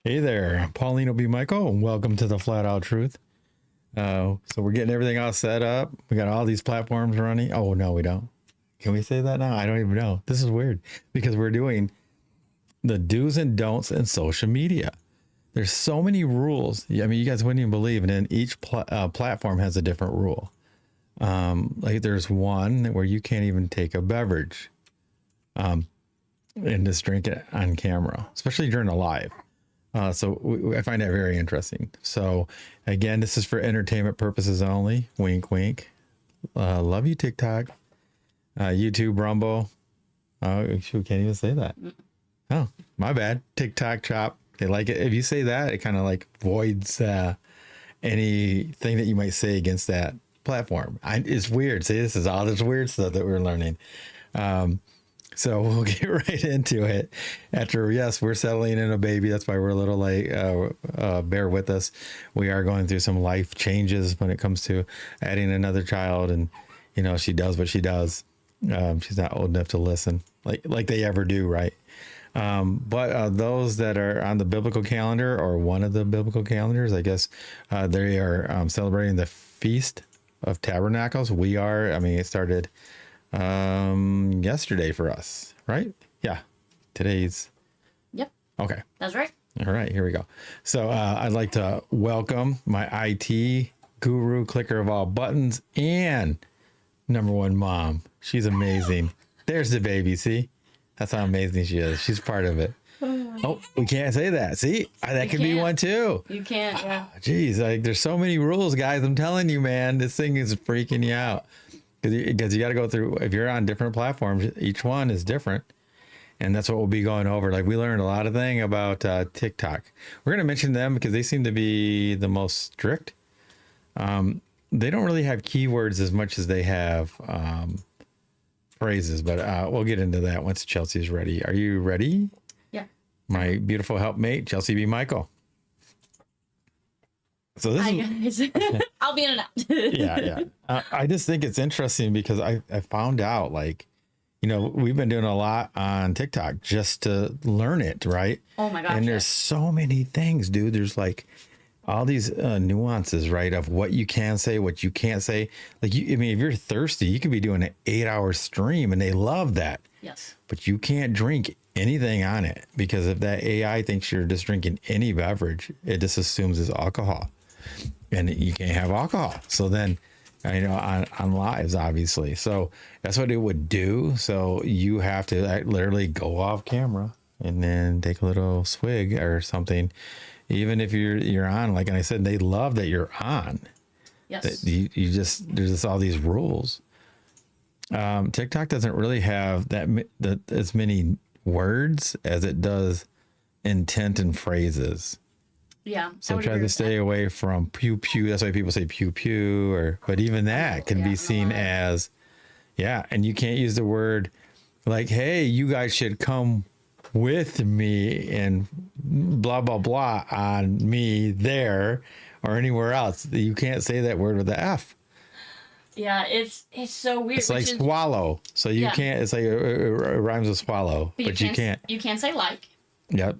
Hey there, Paulino B Michael, and welcome to the Flat Out Truth. So we're getting everything all set up. We got all these platforms running. Oh no, we don't. Can we say that now? I don't even know. This is weird because we're doing the do's and don'ts in social media. There's so many rules. I mean, you guys wouldn't even believe. And then each platform has a different rule. Like there's one where you can't even take a beverage and just drink it on camera, especially during a live. I find that very interesting. So again, this is for entertainment purposes only. Wink, wink. Love you, TikTok, YouTube, Rumble. Oh, shoot, can't even say that. Oh, my bad. TikTok, Chop. They like it. If you say that, it kind of like voids anything that you might say against that platform. It's weird. See, this is all this weird stuff that we're learning. So we'll get right into it. After, yes, we're settling in a baby. That's why we're a little late. Bear with us. We are going through some life changes when it comes to adding another child. And, you know, she does what she does. She's not old enough to listen like they ever do, right? But those that are on the biblical calendar or one of the biblical calendars, I guess they are celebrating the Feast of Tabernacles. We are. I mean, it started yesterday for us, right? Yeah, today's. Yep, Okay, that's right. all right, here we go. So I'd like to welcome my IT guru, clicker of all buttons, and number one mom. She's amazing. There's the baby. See, that's how amazing she is. She's part of it. Oh, we can't say that. See, that could be one too. You can't. Yeah. Geez, like there's so many rules, guys. I'm telling you, man, this thing is freaking you out. Because you got to go through, if you're on different platforms, each one is different. And that's what we'll be going over. Like we learned a lot of things about TikTok. We're going to mention them because they seem to be the most strict. They don't really have keywords as much as they have phrases, but we'll get into that once Chelsey's ready. Are you ready? Yeah. My beautiful helpmate, Chelsey B Michael. So this is I'll be in and out. yeah. I just think it's interesting because I found out, like, you know, we've been doing a lot on TikTok just to learn it, right? Oh my gosh. And there's so many things, dude. There's like all these nuances, right? Of what you can say, what you can't say. Like, I mean, if you're thirsty, you could be doing an 8-hour stream and they love that. Yes. But you can't drink anything on it because if that AI thinks you're just drinking any beverage, it just assumes it's alcohol. And you can't have alcohol. So then, you know, on lives, obviously. So that's what it would do. So you have to literally go off camera and then take a little swig or something. Even if you're on, like I said, they love that you're on. Yes. That you just, there's just all these rules. TikTok doesn't really have that as many words as it does intent and phrases. Yeah. So try to stay away from pew pew. That's why people say pew pew, but even that can be seen as, and you can't use the word like, hey, you guys should come with me and blah, blah, blah on me there or anywhere else. You can't say that word with the F. Yeah, it's so weird. It's like swallow. So you can't, it's like it rhymes with swallow, but you can't. You can't say like. Yep.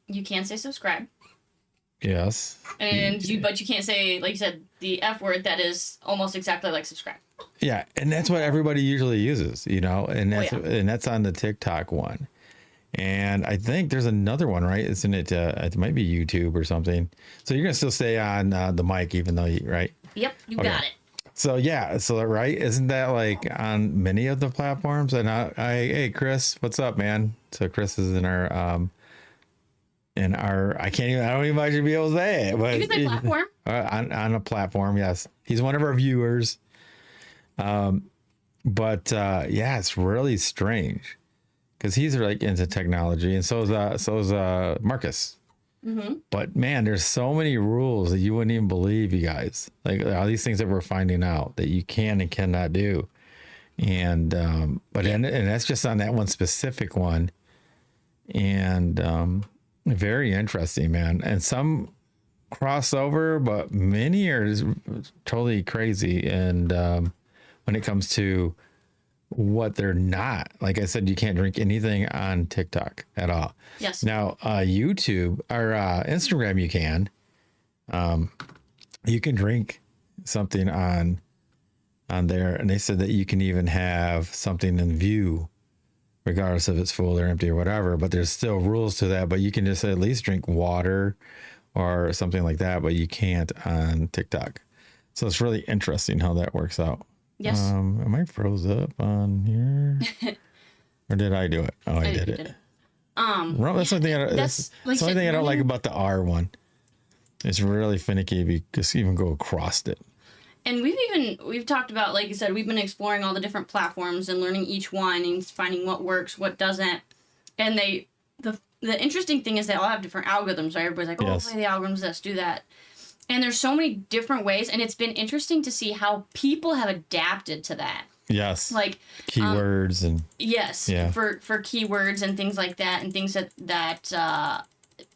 You can't say subscribe. Yes. But you can't say, like you said, the F word that is almost exactly like subscribe. Yeah, and that's what everybody usually uses, you know, and that's on the TikTok one. And I think there's another one, right? Isn't it? It might be YouTube or something. So you're gonna still stay on the mic, even though right? Yep, you got it. So right? Isn't that like on many of the platforms? And hey, Chris, what's up, man? So Chris is in our I don't even know if I should be able to say it, but you can say platform. On a platform, yes. He's one of our viewers. But it's really strange because he's like into technology, and so is Marcus. Mm-hmm. But man, there's so many rules that you wouldn't even believe, you guys. Like all these things that we're finding out that you can and cannot do, and and that's just on that one specific one, and very interesting, man. And some crossover, but many are totally crazy. And when it comes to what they're not. Like I said, you can't drink anything on TikTok at all. Yes. Now, YouTube or Instagram, you can. You can drink something on there, and they said that you can even have something in view, regardless if it's full or empty or whatever. But there's still rules to that. But you can just at least drink water or something like that. But you can't on TikTok. So it's really interesting how that works out. Yes. Am I froze up on here? Or did I do it? Oh, I did it. Well, that's the only thing I don't like about the R one. It's really finicky because you even go across it. And we've talked about, like you said, we've been exploring all the different platforms and learning each one and finding what works, what doesn't. And the interesting thing is they all have different algorithms, right? Everybody's like, oh, Yes. play the algorithms, this, do that. And there's so many different ways, and it's been interesting to see how people have adapted to that. Yes. Like keywords and yes, yeah. for keywords and things like that, and things that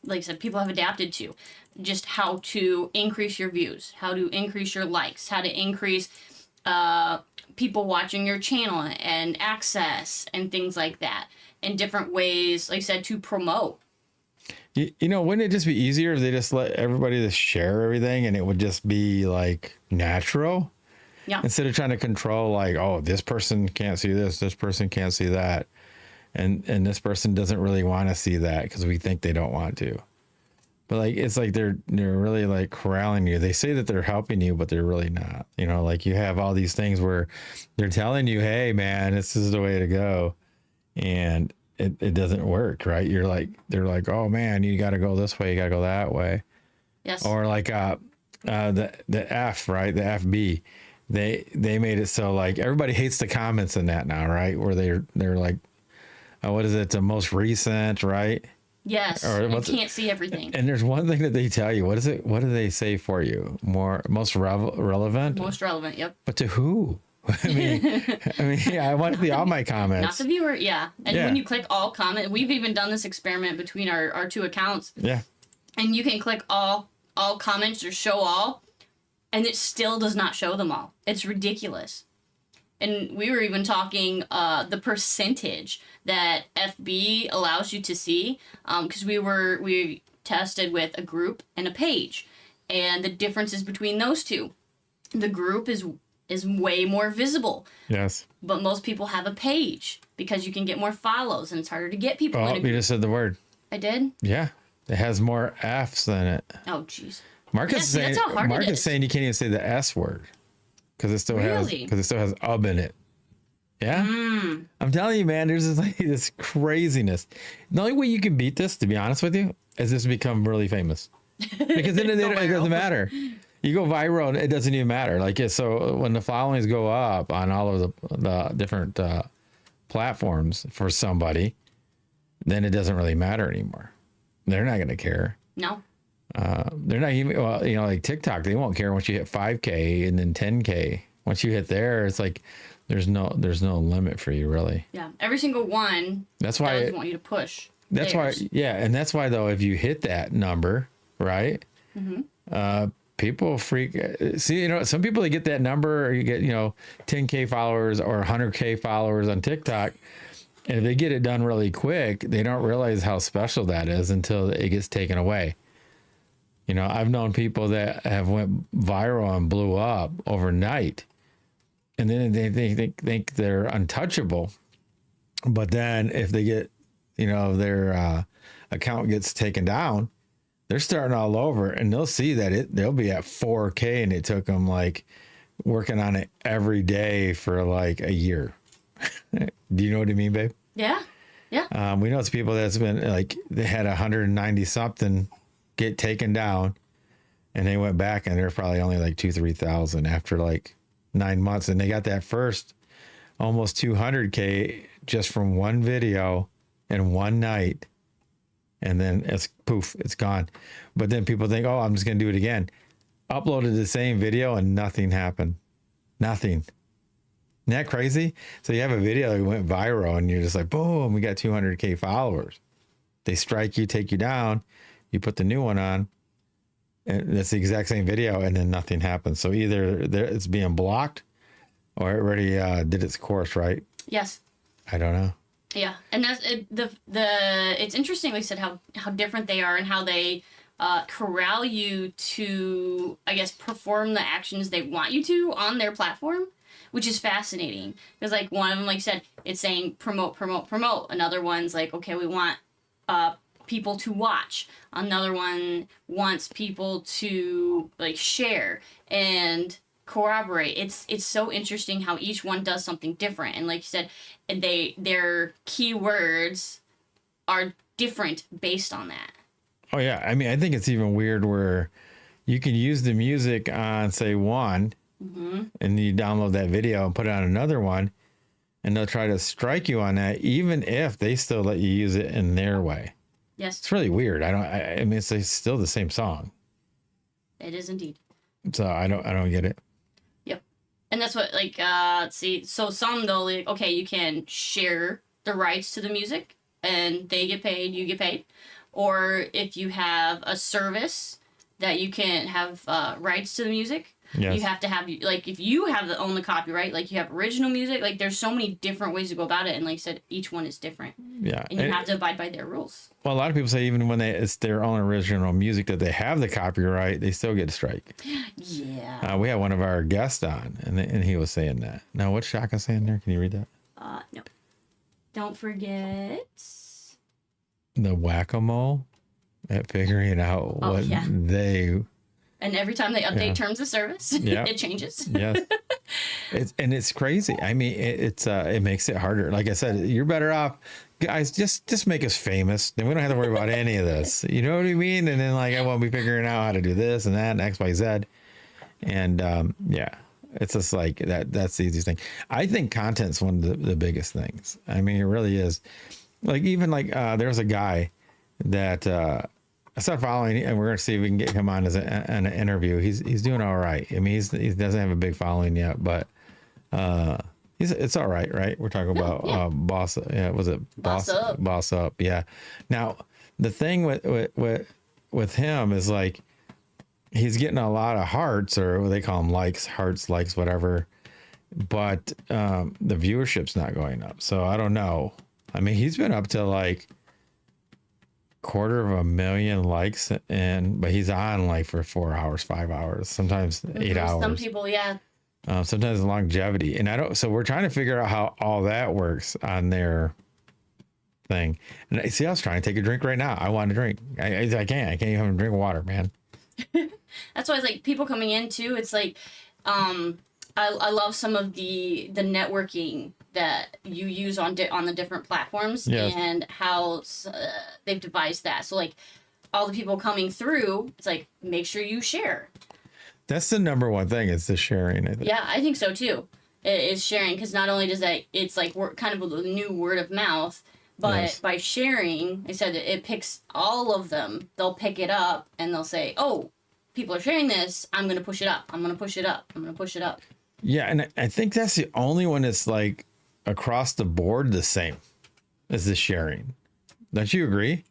like I said, people have adapted to. Just how to increase your views, how to increase your likes, how to increase people watching your channel and access and things like that, and different ways, like I said, to promote. You know, wouldn't it just be easier if they just let everybody just share everything and it would just be like natural? Yeah. Instead of trying to control like, oh, this person can't see this person can't see that. And this person doesn't really want to see that because we think they don't want to. But like, it's like they're really like corralling you. They say that they're helping you, but they're really not. You know, like you have all these things where they're telling you, hey man, this is the way to go. And it doesn't work, right? They're like, oh man, you got to go this way, you got to go that way. Yes. Or like the F, right? The FB, they made it so like everybody hates the comments in that now, right? Where they're like, what is it? The most recent, right? Yes. Or you can't see everything. And there's one thing that they tell you. What is it? What do they say for you? Most relevant. Most relevant. Yep. But to who? I mean, yeah, I want to see all my comments. Not the viewer, yeah. And Yeah. when you click all comment, we've even done this experiment between our two accounts. Yeah. And you can click all comments or show all, and it still does not show them all. It's ridiculous. And we were even talking the percentage that FB allows you to see, because we tested with a group and a page, and the differences between those two. The group is way more visible. Yes. But most people have a page because you can get more follows and it's harder to get people Oh, in a you group. just said the word. I did? Yeah. It has more F's than it. Oh, jeez. Marcus Yeah, see, that's how hard it Marcus is. saying you can't even say the S word because it still Really? has ub in it. Yeah. I'm telling you, man, there's this craziness. The only way you can beat this, to be honest with you, is just become really famous. Because then it doesn't matter. You go viral and it doesn't even matter. Like, so when the followings go up on all of the different platforms for somebody, then it doesn't really matter anymore. They're not going to care. No. They're not even, well, you know, like TikTok, they won't care once you hit 5K and then 10K. Once you hit there, it's like there's no limit for you, really. Yeah. Every single one That's why does want you to push. That's theirs. why, yeah, and that's why though, if you hit that number, right? People freak. See, you know, some people they get that number, or you get 10K followers or 100K followers on TikTok, and if they get it done really quick, they don't realize how special that is until it gets taken away. You know, I've known people that have went viral and blew up overnight, and then they think they're untouchable, but then if they get their account gets taken down, they're starting all over, and they'll see that they'll be at 4K, and it took them like working on it every day for like a year. Do you know what I mean, babe? Yeah. Yeah. We know it's people that's been like, they had 190 something get taken down, and they went back and they're probably only like 2,000-3,000 after like 9 months. And they got that first almost 200K just from one video in one night. And then it's poof, it's gone. But then people think, oh, I'm just going to do it again. Uploaded the same video and nothing happened. Nothing. Isn't that crazy? So you have a video that went viral and you're just like, boom, we got 200K followers. They strike you, take you down. You put the new one on, and that's the exact same video, and then nothing happens. So either it's being blocked or it already did its course, right? Yes. I don't know. Yeah, and that's it, it's interesting, like I said, how different they are and how they corral you to, I guess, perform the actions they want you to on their platform, which is fascinating. Because like one of them, like I said, it's saying promote, promote, promote. Another one's like, okay, we want people to watch. Another one wants people to like share and corroborate. It's so interesting how each one does something different. And like you said, their keywords are different based on that. Oh yeah, I mean, I think it's even weird where you can use the music on, say, one, and you download that video and put it on another one, and they'll try to strike you on that, even if they still let you use it in their way. Yes, It's really weird. I mean, it's still the same song, it is indeed. so I don't get it. Yep, and that's what like let's see. So some though, like okay, you can share the rights to the music, and they get paid, you get paid. Or if you have a service that you can have rights to the music, Yes. you have to have, like, if you have the own the copyright, like you have original music, like there's so many different ways to go about it. And like I said, each one is different. Yeah. And you have to abide by their rules. Well, a lot of people say even when it's their own original music that they have the copyright, they still get a strike. Yeah. We had one of our guests on, and he was saying that. Now, what's Shaka saying there? Can you read that? No. Don't forget. The whack-a-mole at figuring out what they... And every time they update terms of service, it changes. Yes. It's crazy. I mean, it makes it harder. Like I said, you're better off, guys. Just make us famous. Then we don't have to worry about any of this. You know what I mean? And then like I won't be figuring out how to do this and that and X, Y, Z. And it's just like that. That's the easiest thing. I think content's one of the biggest things. I mean, it really is. Like even like there's a guy that I started following, and we're gonna see if we can get him on as an interview. He's doing all right. I mean, he doesn't have a big following yet, but it's all right, right? We're talking about boss. Yeah, was it boss up? Boss up. Yeah. Now the thing with him is like he's getting a lot of hearts, or what they call them, likes, hearts, likes, whatever. But the viewership's not going up. So I don't know. I mean, he's been up to like 250,000 likes, but he's on like for 4 hours, 5 hours, sometimes 8 hours. Some people, sometimes longevity, and so we're trying to figure out how all that works on their thing. And I see, I was trying to take a drink right now. I want to drink. I can't even drink water, man. That's why it's like people coming in too. It's like, I love some of the networking that you use on the different platforms and how they've devised that. So like all the people coming through, it's like, make sure you share. That's the number one thing, is the sharing, I think. Yeah, I think so too. It is sharing, because not only does that, it's like kind of a new word of mouth, but by sharing, I said it picks all of them. They'll pick it up and they'll say, oh, people are sharing this. I'm going to push it up. I'm going to push it up. I'm going to push it up. Yeah, and I think that's the only one that's like across the board the same as the sharing. Don't you agree?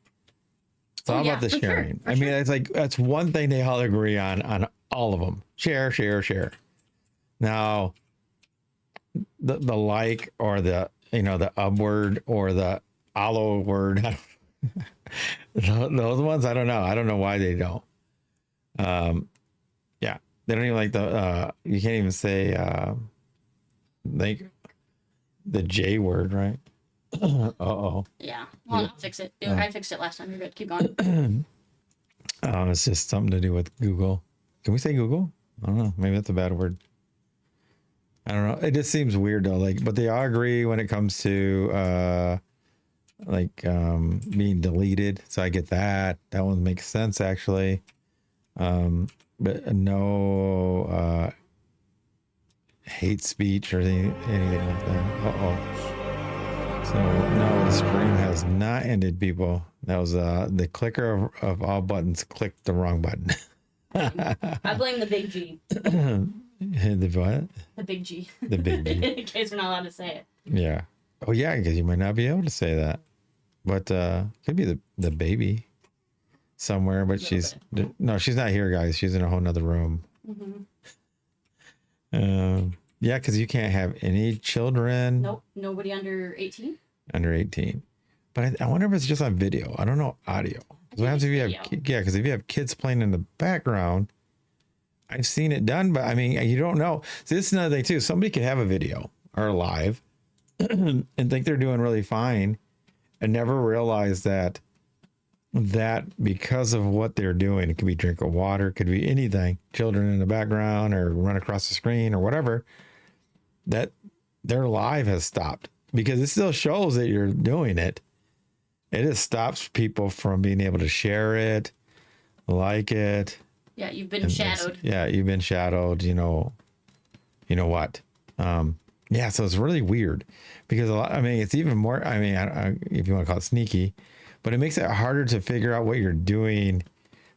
It's all about the sharing. I mean, it's like that's one thing they all agree on all of them. Share, share, share. Now, the like, or the the upward, or the aloe word, those ones, I don't know. I don't know why they don't. They don't even like you can't even say like the J word, right? Yeah. Well, I'll fix it. I fixed it last time. You're good. Keep going. It's just something to do with Google. Can we say Google? I don't know. Maybe that's a bad word. I don't know. It just seems weird though. Like, but they all agree when it comes to being deleted. So I get that. That one makes sense actually. But no hate speech or anything like that. So no, the stream has not ended, people. That was the clicker of all buttons clicked the wrong button. I blame the big G. The what? The big G. The big G. In case we're not allowed to say it. Yeah. Oh yeah, because you might not be able to say that. But could be the baby somewhere, but she's not here, guys. She's in a whole nother room. Yeah, because you can't have any children Nope, nobody under 18. under 18. But I wonder if it's just on video. I don't know audio. 'Cause what happens if you have, yeah, because if you have kids playing in the background, I've seen it done, but I mean, you don't know. So this is another thing too. Somebody could have a video or live and think they're doing really fine and never realize that because of what they're doing, it could be drink of water, could be anything, children in the background or run across the screen or whatever, that their live has stopped because it still shows that you're doing it. It just stops people from being able to share it, like it. Yeah, you've been shadowed. Yeah, you've been shadowed, you know what? Yeah, so it's really weird because it's even more, if you want to call it sneaky, but it makes it harder to figure out what you're doing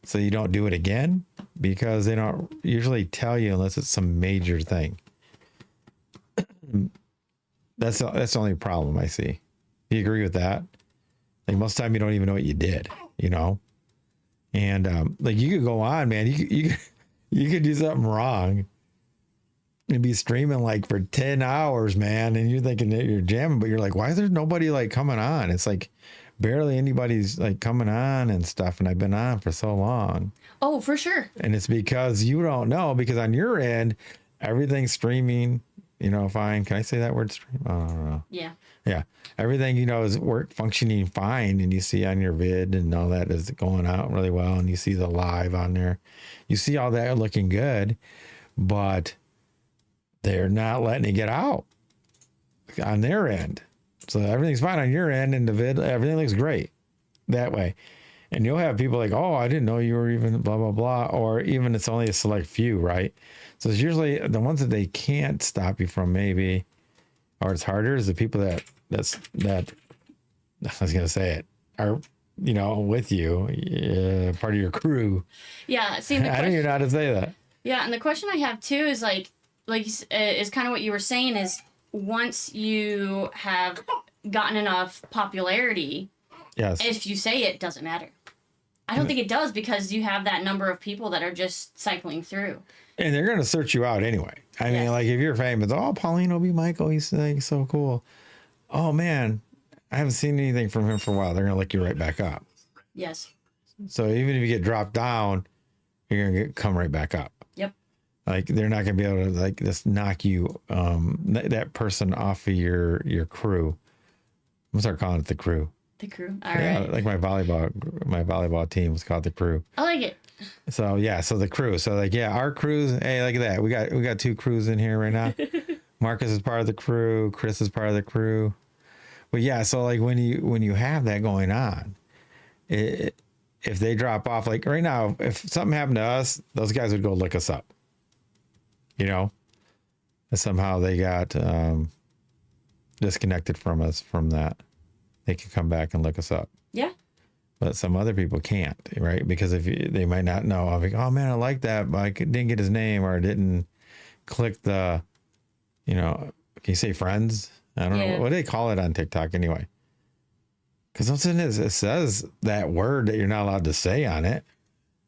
so you don't do it again because they don't usually tell you unless it's some major thing. That's the only problem I see. Do you agree with that? Like most of the time you don't even know what you did, and like you could go on, man, you could do something wrong and be streaming like for 10 hours, man. And you're thinking that you're jamming, but you're like, why is there nobody like coming on? It's like barely anybody's like coming on and stuff. And I've been on for so long. Oh, for sure. And it's because you don't know, because on your end, everything's streaming, fine. Can I say that word stream? I don't know. Yeah. Yeah. Everything, is functioning fine. And you see on your vid and all that is going out really well. And you see the live on there. You see all that looking good, but they're not letting it get out on their end. So everything's fine on your end and the vid, everything looks great that way. And you'll have people like, oh, I didn't know you were even blah, blah, blah. Or even it's only a select few, right? So it's usually the ones that they can't stop you from maybe, or it's harder is the people that I was going to say it, are, with you, part of your crew. Yeah. See, I don't even know how to say that. Yeah. And the question I have too is is kind of what you were saying is once you have gotten enough popularity, yes, if you say it, doesn't matter. I don't think it does because you have that number of people that are just cycling through. And they're going to search you out anyway. I mean, like if you're famous, oh, Paulino B Michael, he's like so cool. Oh man, I haven't seen anything from him for a while. They're going to look you right back up. Yes. So even if you get dropped down, you're going to come right back up. Yep. Like they're not going to be able to like just knock you, that person off of your crew. I'm gonna start calling it the crew. The crew. All right. Like my volleyball team was called the crew. I like it. So yeah, so the crew. So like our crews. Hey, look at that. We got 2 crews in here right now. Marcus is part of the crew. Chris is part of the crew. But yeah, so like when you have that going on, if they drop off, like right now, if something happened to us, those guys would go look us up. And somehow they got disconnected from us from that. They can come back and look us up. Yeah. But some other people can't, right? Because they might not know. I'm like, oh man, I like that, but I didn't get his name or I didn't click the, can you say friends? I don't know. What do they call it on TikTok anyway? Because what's in it says that word that you're not allowed to say on it.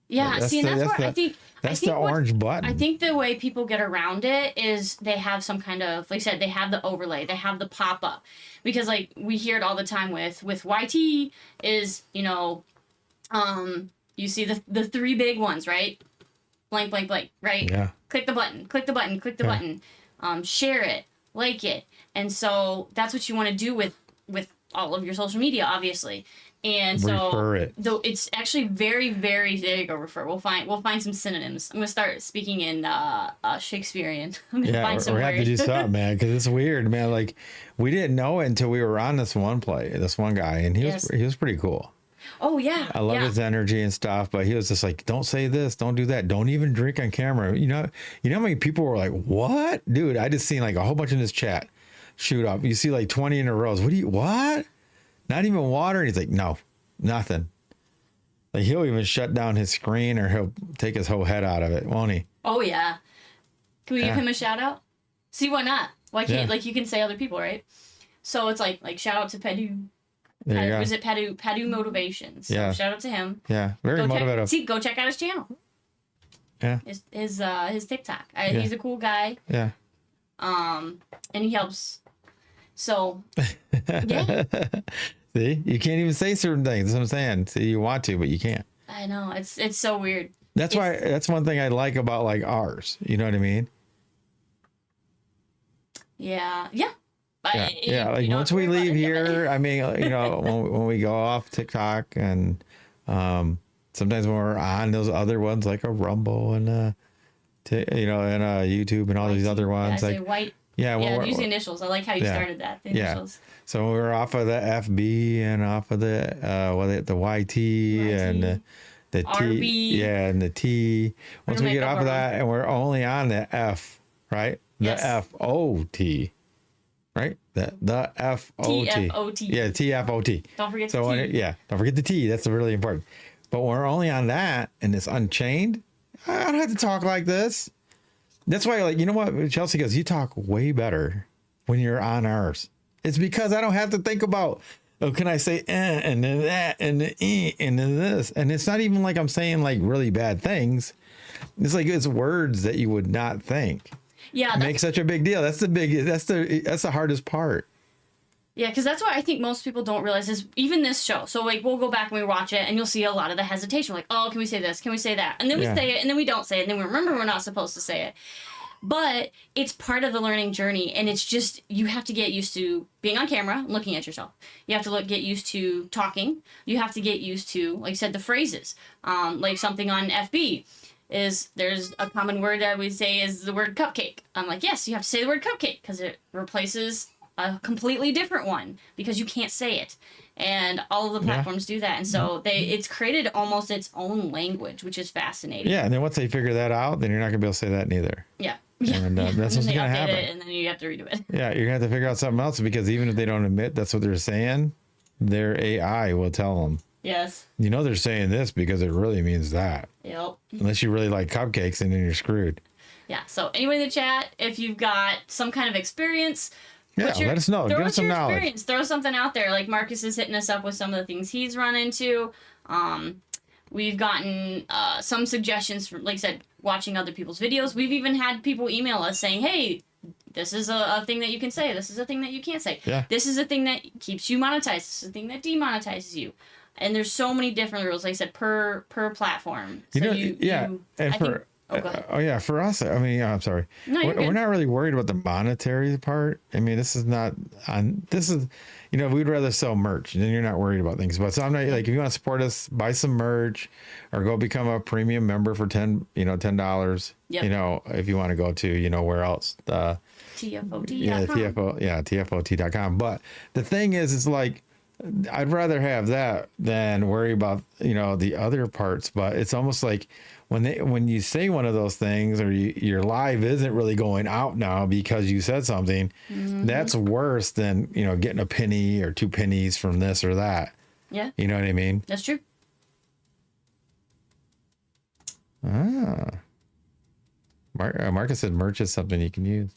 Yeah, that's where I think that's the orange button. I think the way people get around it is they have some kind of, like I said, they have the overlay, they have the pop up, because like we hear it all the time with YT is you see the 3 big ones, right? Blank, blank, blank, right? Yeah. Click the button, click the button, click the button, share it, like it, and so that's what you want to do with all of your social media, obviously. And so, though it's actually very, very, there you go, refer. We'll find some synonyms. I'm gonna start speaking in Shakespearean. I'm gonna find some words. We have to do something, man, because it's weird, man. Like we didn't know it until we were on this one guy, and he was pretty cool. Oh yeah, I love his energy and stuff, but he was just like, don't say this, don't do that, don't even drink on camera. You know how many people were like, what, dude? I just seen like a whole bunch in this chat shoot up. You see like 20 in a row. What? Not even water. And he's like, no, nothing. Like he'll even shut down his screen or he'll take his whole head out of it, won't he? Oh yeah. Can we give him a shout out? See, why not? Why can't like you can say other people, right? So it's like shout out to Padu. Was it Padu Motivations? So yeah. Shout out to him. Yeah. Very motivative. Go check out his channel. Yeah. His TikTok. He's a cool guy. Yeah. And he helps. So, yeah. See, you can't even say certain things. That's what I'm saying. See, you want to, but you can't. I know, it's so weird. That's why, that's one thing I like about like ours. You know what I mean? Yeah. Yeah. Like once we leave here, I mean, you know, when we go off TikTok and sometimes when we're on those other ones like a Rumble and you know, and YouTube and all these other ones, like white. yeah, use the initials. I like how you started that. The initials. So when we're off of the FB and off of the the YT and the T, RB. and the T. Once we get off of that, and we're only on the F, right? The FOT, right? The FOT. TFOT. Yeah, TFOT. Don't forget so the T. Don't forget the T. That's really important. But when we're only on that and it's unchained, I don't have to talk like this. That's why, like, you know what? Chelsey goes, you talk way better when you're on ours. It's because I don't have to think about, oh, can I say and then that and the and then this? And it's not even like I'm saying like really bad things. It's like it's words that you would not think. Yeah, make such a big deal. That's the hardest part. Yeah, because that's what I think most people don't realize is even this show. So like we'll go back and we watch it and you'll see a lot of the hesitation. Like, oh, can we say this? Can we say that? And then we say it and then we don't say it. And then we remember we're not supposed to say it. But it's part of the learning journey. And it's just, you have to get used to being on camera and looking at yourself. You have to get used to talking. You have to get used to, like I said, the phrases. Like something on FB is there's a common word that we say is the word cupcake. I'm like, yes, you have to say the word cupcake because it replaces a completely different one because you can't say it. And all of the platforms do that. And so it's created almost its own language, which is fascinating. Yeah. And then once they figure that out, then you're not gonna be able to say that neither. Yeah. And that's what's going to happen. And then you have to redo it. Yeah. You're going to have to figure out something else because even if they don't admit that's what they're saying, their AI will tell them. Yes. You know, they're saying this because it really means that. Yep. Unless you really like cupcakes and then you're screwed. Yeah. So anybody in the chat, if you've got some kind of experience, let us know. Give us some knowledge. Experience. Throw something out there. Like Marcus is hitting us up with some of the things he's run into. We've gotten some suggestions from, like I said, watching other people's videos. We've even had people email us saying, hey, this is a thing that you can say. This is a thing that you can't say. Yeah. This is a thing that keeps you monetized. This is a thing that demonetizes you. And there's so many different rules, like I said, per platform. So for us, I mean, I'm sorry. No, we're not really worried about the monetary part. I mean, this is, you know, we'd rather sell merch and then you're not worried about things. But so I'm not like, if you want to support us, buy some merch or go become a premium member for $10, you know, if you want to go to, you know, where else? TFOT.com. TFOT.com. But the thing is, it's like, I'd rather have that than worry about, you know, the other parts. But it's almost like when you say one of those things or your live isn't really going out now because you said something, that's worse than, you know, getting a penny or 2 pennies from this or that. Yeah. You know what I mean? That's true. Marcus said merch is something you can use.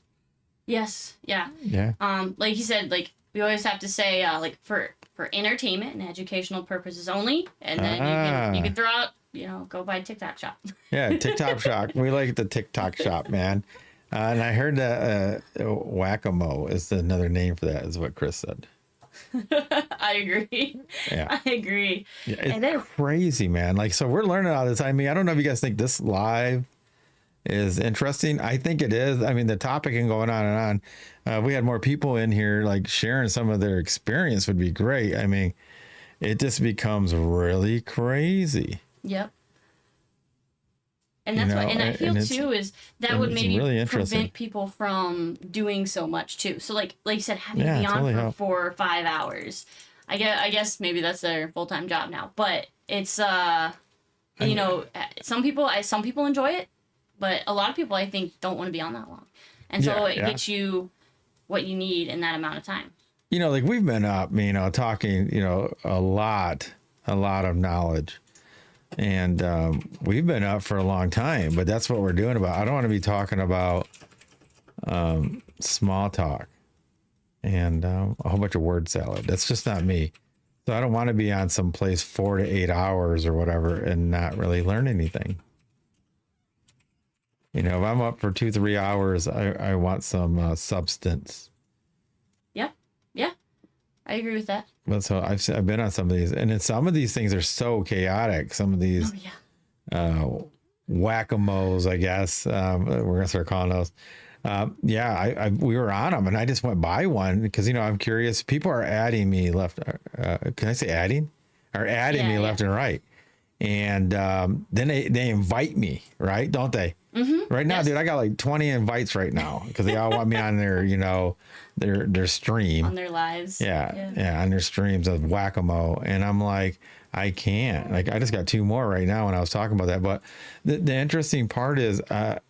Yes. Yeah. Yeah. Like he said, like we always have to say, like for entertainment and educational purposes only, and then you can throw out, you know, go buy TikTok shop. Yeah, TikTok shop. We like the TikTok shop, man. And I heard that whack-a-mo is another name for that, is what Chris said. I agree. Yeah. I agree. Yeah, it's crazy, man. Like, so we're learning all the time. I mean, I don't know if you guys think this live is interesting. I think it is. I mean, the topic and going on and on. If we had more people in here, like sharing some of their experience would be great. I mean, it just becomes really crazy. Yep. And that's why, and I feel too is that would maybe really prevent people from doing so much too. So like you said, having to be on for 4 or 5 hours. I guess maybe that's their full-time job now. But it's you know, some people enjoy it, but a lot of people I think don't want to be on that long. And so it gets you what you need in that amount of time. You know, like we've been up, you know, talking, you know, a lot of knowledge. And we've been up for a long time, but that's what we're doing about. I don't want to be talking about small talk and a whole bunch of word salad. That's just not me. So I don't want to be on some place 4 to 8 hours or whatever and not really learn anything. You know, if I'm up for 2-3 hours, I want some substance. Yeah. Yeah. I agree with that. But so I've been on some of these, and then some of these things are so chaotic. Some of these Oh, yeah. whack-a-moles, I guess we're gonna start calling those. Yeah, we were on them, and I just went by one because I'm curious. People are adding me left. Can I say adding? Or adding me left and right, and then they invite me, right? Don't they? Mm-hmm. Right now, dude, I got like 20 invites right now because they all want me on their, their stream On their lives. Yeah, on their streams of whack-a-mole, and I'm like, I can't. Like, I just got 2 more right now when I was talking about that. But the interesting part is, I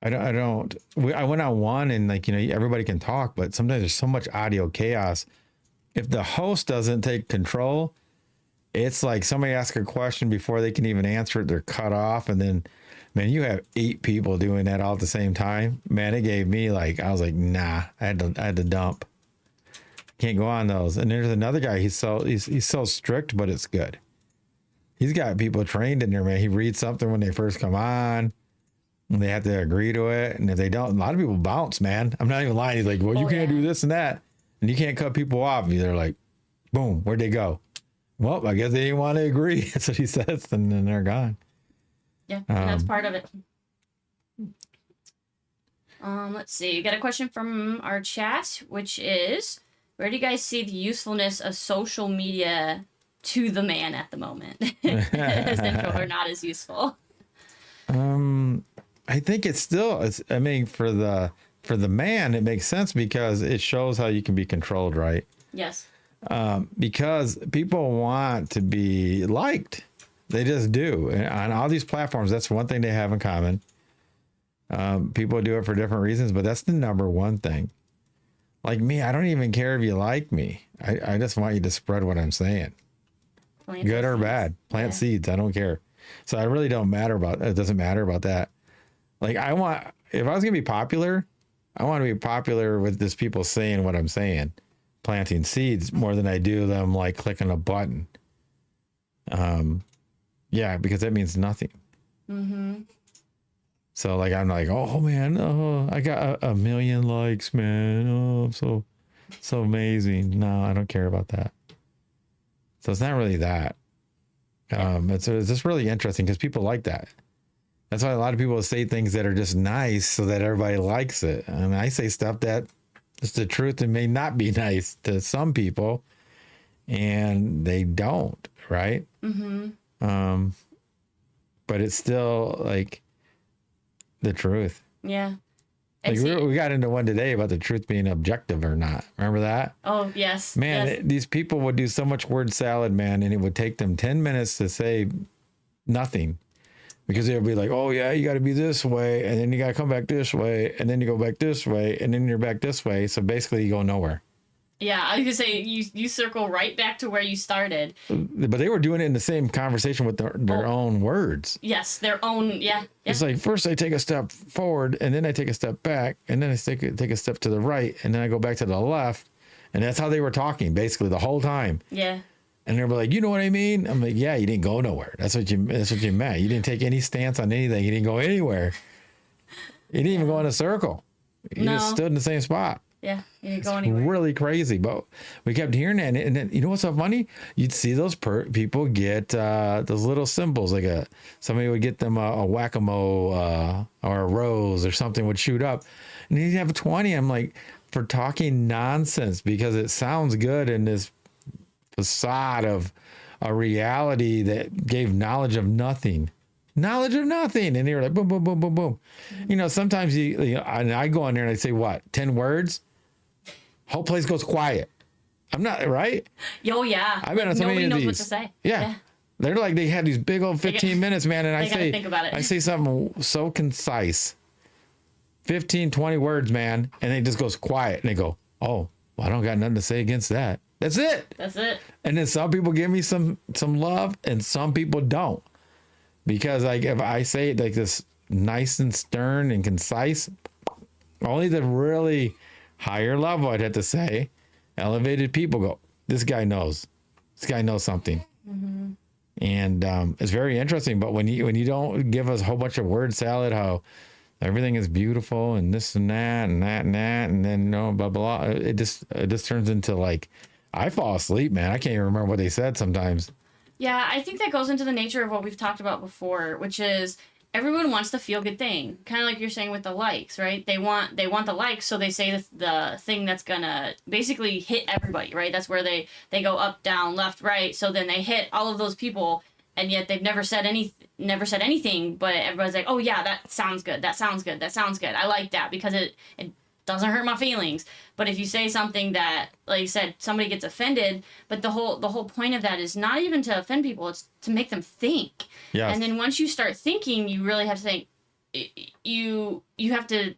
went on one, and everybody can talk, but sometimes there's so much audio chaos. If the host doesn't take control, it's like somebody asks a question before they can even answer it, they're cut off, and then, man, you have 8 people doing that all at the same time. Man, it gave me I was like, nah, I had to dump. Can't go on those. And there's another guy. He's so strict, but it's good. He's got people trained in there, man. He reads something when they first come on, and they have to agree to it. And if they don't, a lot of people bounce, man. I'm not even lying. He's like, well, you can't do this and that, and you can't cut people off. They're like, boom, where'd they go? Well, I guess they didn't want to agree. That's what he says, and then they're gone. Yeah, and that's part of it. Let's see. You got a question from our chat, which is, where do you guys see the usefulness of social media to the man at the moment? Is it or not as useful? I think it's still. I mean, for the man, it makes sense because it shows how you can be controlled, right? Yes. Because people want to be liked. They just do. And on all these platforms, that's one thing they have in common. People do it for different reasons, but that's the number one thing. Like me, I don't even care if you like me. I just want you to spread what I'm saying. Good or bad. Plant seeds. I don't care. So I really don't matter about it. Doesn't matter about that. Like if I was going to be popular, I want to be popular with just people saying what I'm saying, planting seeds more than I do them like clicking a button. Yeah, because that means nothing. Mm-hmm. So I'm like, oh man, I got a million likes, man. Oh, I'm so amazing. No, I don't care about that. So it's not really that. It's just really interesting because people like that. That's why a lot of people say things that are just nice so that everybody likes it. And I say stuff that is the truth and may not be nice to some people, and they don't, right? Mm-hmm. But it's still the truth. Yeah. We got into one today about the truth being objective or not. Remember that? Oh, yes. Man, yes. These people would do so much word salad, man, and it would take them 10 minutes to say nothing. Because they would be like, oh, yeah, you got to be this way, and then you got to come back this way, and then you go back this way, and then you're back this way. So basically, you go nowhere. Yeah, I was going to say, you circle right back to where you started. But they were doing it in the same conversation with their own words. Yes, their own, yeah. It's like, first I take a step forward, and then I take a step back, and then I take a step to the right, and then I go back to the left. And that's how they were talking, basically, the whole time. Yeah. And they were like, you know what I mean? I'm like, yeah, you didn't go nowhere. That's what you meant. You didn't take any stance on anything. You didn't go anywhere. You didn't even go in a circle. You just stood in the same spot. Yeah, you didn't go anywhere. Really crazy. But we kept hearing that. And then, you know what's so funny? You'd see those people get those little symbols. Somebody would get them a whack-a-mole or a rose or something would shoot up. And you'd have 20. I'm like, for talking nonsense because it sounds good in this facade of a reality that gave knowledge of nothing. Knowledge of nothing. And they were like, boom, boom, boom, boom, boom. Mm-hmm. Sometimes and I go in there and I say, what, 10 words? Whole place goes quiet. I'm not, right? Oh, yeah. I've been on so many of these. Nobody knows what to say. Yeah. They're like, they had these big old 15 minutes, man. And I say something so concise. 15, 20 words, man. And it just goes quiet. And they go, oh, well, I don't got nothing to say against that. That's it. That's it. And then some people give me some love and some people don't. Because if I say it like this nice and stern and concise, only the really higher level I'd have to say, elevated people go, this guy knows. This guy knows something. Mm-hmm. And it's very interesting. But when you don't give us a whole bunch of word salad, how everything is beautiful and this and that and that and that, and then no blah blah. It just turns into like, I fall asleep, man. I can't even remember what they said sometimes. Yeah, I think that goes into the nature of what we've talked about before, which is everyone wants the feel good thing. Kind of like you're saying with the likes, right? They want the likes, so they say the thing that's gonna basically hit everybody, right? That's where they go up, down, left, right. So then they hit all of those people, and yet they've never said anything, but everybody's like, oh yeah, that sounds good, that sounds good, that sounds good. I like that because it doesn't hurt my feelings. But if you say something that, like you said, somebody gets offended, but the whole point of that is not even to offend people, it's to make them think. Yes. And then once you start thinking, you really have to think. You have to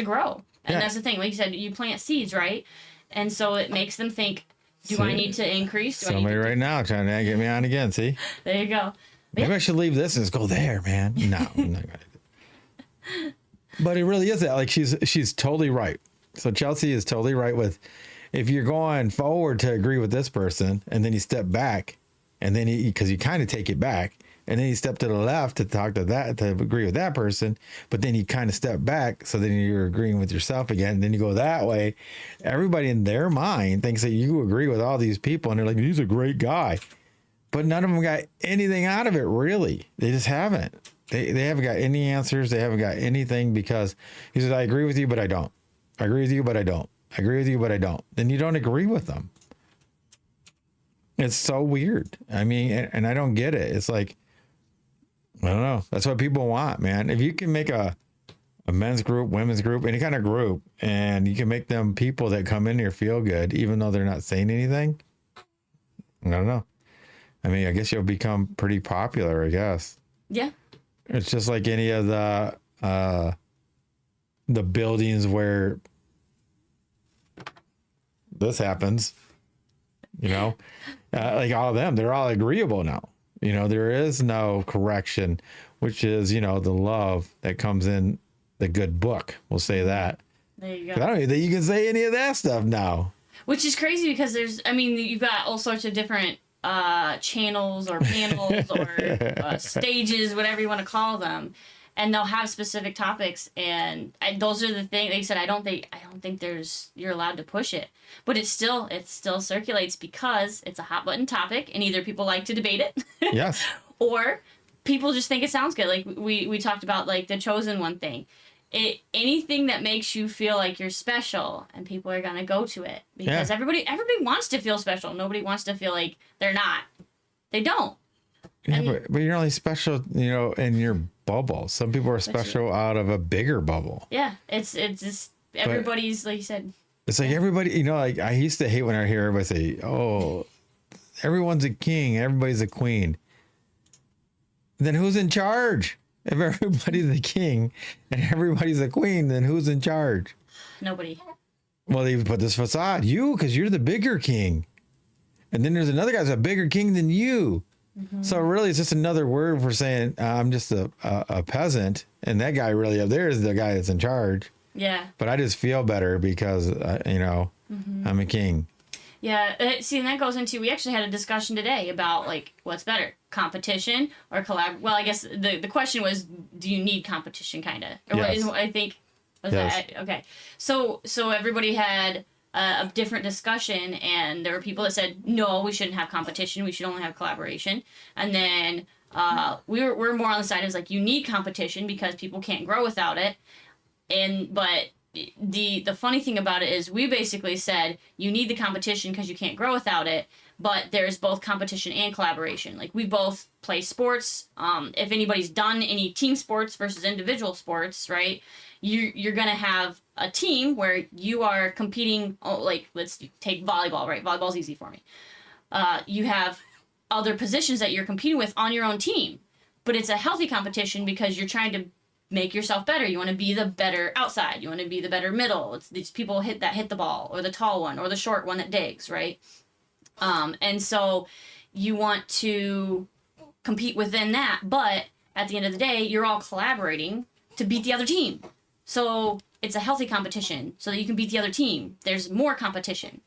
grow, and that's the thing. Like you said, you plant seeds, right? And so it makes them think. Do I need to increase? Somebody right now trying to get me on again. See? There you go. Maybe I should leave this and just go there, man. No, I'm not gonna do it. But it really is that. Like she's totally right. So Chelsey is totally right with, if you're going forward to agree with this person and then you step back, and then because you kind of take it back, and then you step to the left to talk to agree with that person, but then you kind of step back, so then you're agreeing with yourself again, and then you go that way. Everybody in their mind thinks that you agree with all these people, and they're like, he's a great guy, but none of them got anything out of it, really. They just haven't. They haven't got any answers. They haven't got anything, because he says, I agree with you, but I don't. I agree with you, but I don't. I agree with you, but I don't. Then you don't agree with them. It's so weird. I mean, and I don't get it. It's like, I don't know. That's what people want, man. If you can make a men's group, women's group, any kind of group, and you can make them people that come in here feel good, even though they're not saying anything, I don't know. I mean, I guess you'll become pretty popular, I guess. Yeah. It's just like any of the buildings where this happens, like all of them, they're all agreeable now. There is no correction, which is, the love that comes in the good book. We'll say that. There you go. I don't even think you can say any of that stuff now. Which is crazy, because you've got all sorts of different channels or panels or stages, whatever you want to call them, and they'll have specific topics, and those are the things. Like I said, I don't think you're allowed to push it, but it still circulates because it's a hot button topic, and either people like to debate it, yes, or people just think it sounds good. Like we talked about, like the chosen one thing. Anything that makes you feel like you're special, and people are gonna go to it because everybody wants to feel special. Nobody wants to feel like they're not. They don't. Yeah, but you're only special, in your bubble. Some people are special out of a bigger bubble. Yeah, it's just everybody's, like you said. It's like everybody, like I used to hate when I hear everybody say, "Oh, everyone's a king, everybody's a queen." Then who's in charge? If everybody's a king and everybody's a queen, then who's in charge? Nobody. Well, they put this facade, because you're the bigger king. And then there's another guy who's a bigger king than you. Mm-hmm. So really, it's just another word for saying I'm just a peasant, and that guy really up there is the guy that's in charge. Yeah. But I just feel better because, mm-hmm. I'm a king. Yeah. See, and that goes into, we actually had a discussion today about, like, what's better, competition or collab. Well, I guess the question was, do you need competition, kind of? Yes. I think, was yes. that, okay. So everybody had a different discussion, and there were people that said, no, we shouldn't have competition, we should only have collaboration. And then we're more on the side of, like, you need competition because people can't grow without it. But the funny thing about it is, we basically said you need the competition because you can't grow without it, but there's both competition and collaboration. Like, we both play sports. If anybody's done any team sports versus individual sports, right, you're gonna have a team where you are competing. Like, let's take volleyball, right? Volleyball's easy for me. You have other positions that you're competing with on your own team, but it's a healthy competition because you're trying to make yourself better. You want to be the better outside. You want to be the better middle. It's these people hit the ball, or the tall one, or the short one that digs, right? And so you want to compete within that, but at the end of the day, you're all collaborating to beat the other team. So it's a healthy competition so that you can beat the other team. There's more competition.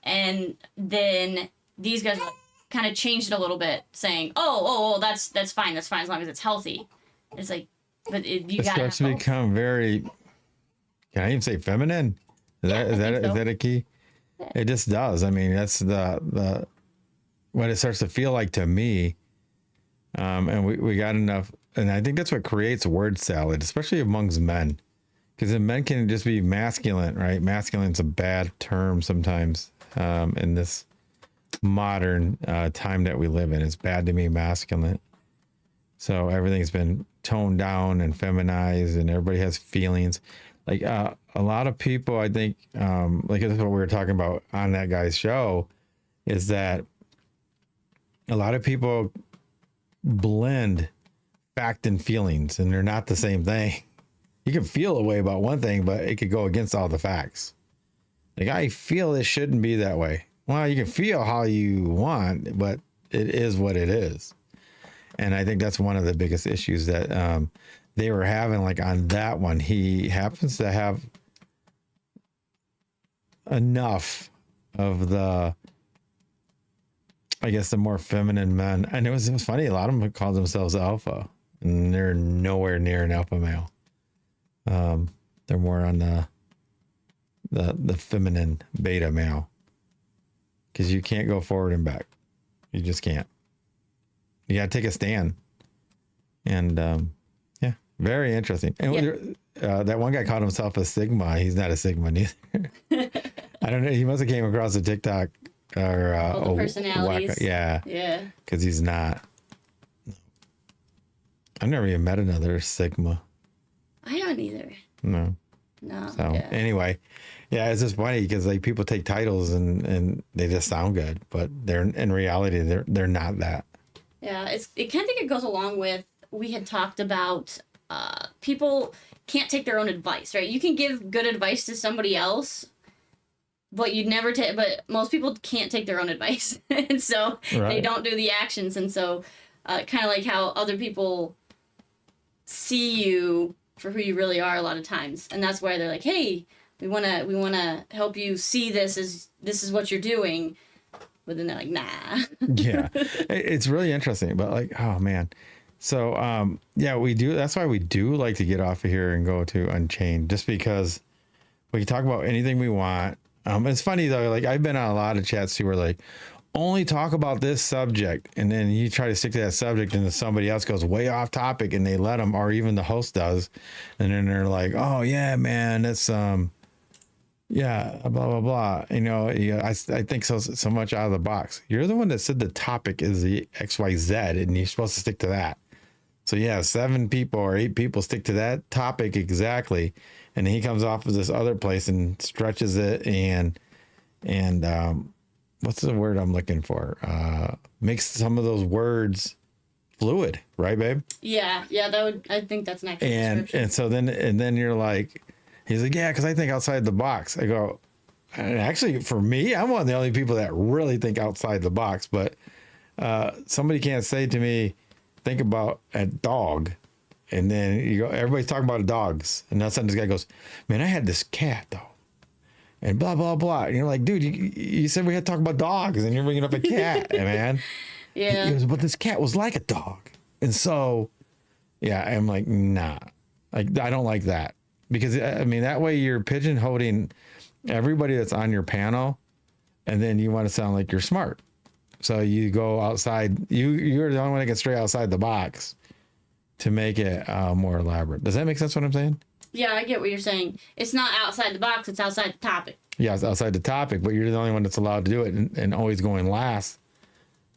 And then these guys kind of changed it a little bit, saying, oh, that's fine. That's fine as long as it's healthy. It's like, but you It gotta starts to have both. become very, can I even say feminine? Is Yeah, that, is I that, think is so. that a key? Yeah. It just does. I mean, that's the, what it starts to feel like to me. And we got enough, and I think that's what creates word salad, especially amongst men. Because men can just be masculine, right? Masculine's a bad term sometimes in this modern time that we live in. It's bad to be masculine. So everything's been toned down and feminized, and everybody has feelings. Like a lot of people, I think, like this is what we were talking about on that guy's show, is that a lot of people blend fact and feelings, and they're not the same thing. You can feel a way about one thing, but it could go against all the facts. Like, I feel it shouldn't be that way. Well, you can feel how you want, but it is what it is. And I think that's one of the biggest issues that they were having. Like on that one, he happens to have enough of the, I guess, the more feminine men. And it was funny. A lot of them call themselves alpha, and they're nowhere near an alpha male. They're more on the feminine beta male, because you can't go forward and back. You just can't. You got to take a stand. And yeah, very interesting. And that one guy called himself a Sigma. He's not a Sigma neither. I don't know. He must have came across a TikTok or All the personalities. yeah, Yeah. because he's not. I've never even met another Sigma. I haven't either. No. No. So Yeah. anyway, yeah, it's just funny because like people take titles and they just sound good, but they're in reality they're not that. Yeah, it kind of think it goes along with, we had talked about people can't take their own advice, right? You can give good advice to somebody else, but you'd never take. But most people can't take their own advice, and so they Right. don't do the actions. And so, kind of like how other people see you for who you really are a lot of times, and that's why they're like, "Hey, we wanna help you see this as this is what you're doing." But then they're like, nah. Yeah, it's really interesting, but like, oh man. So yeah, we do. That's why we do like to get off of here and go to Unchained, just because we can talk about anything we want. It's funny though, like I've been on a lot of chats too where like only talk about this subject, and then you try to stick to that subject and then somebody else goes way off topic and they let them, or even the host does, and then they're like, oh yeah man, that's yeah, blah blah blah. You know, yeah, I think so much out of the box. You're the one that said the topic is the XYZ, and you're supposed to stick to that. So yeah, 7 people or 8 people stick to that topic exactly, and then he comes off of this other place and stretches it and what's the word I'm looking for? Makes some of those words fluid, right, babe? Yeah, that would. I think that's an accurate description. And so then you're like, he's like, yeah, because I think outside the box. I go, and actually for me, I'm one of the only people that really think outside the box. But somebody can't say to me, think about a dog, and then you go, everybody's talking about dogs, and all of a sudden this guy goes, man, I had this cat though, and blah blah blah. And you're like, dude, you said we had to talk about dogs, and you're bringing up a cat, man. Yeah. He goes, but this cat was like a dog, and so yeah, I'm like, nah, like I don't like that. Because I mean, that way you're pigeonholing everybody that's on your panel, and then you want to sound like you're smart. So you go outside. You're the only one that can stray outside the box to make it more elaborate. Does that make sense? What I'm saying? Yeah, I get what you're saying. It's not outside the box. It's outside the topic. Yeah, it's outside the topic, but you're the only one that's allowed to do it, and always going last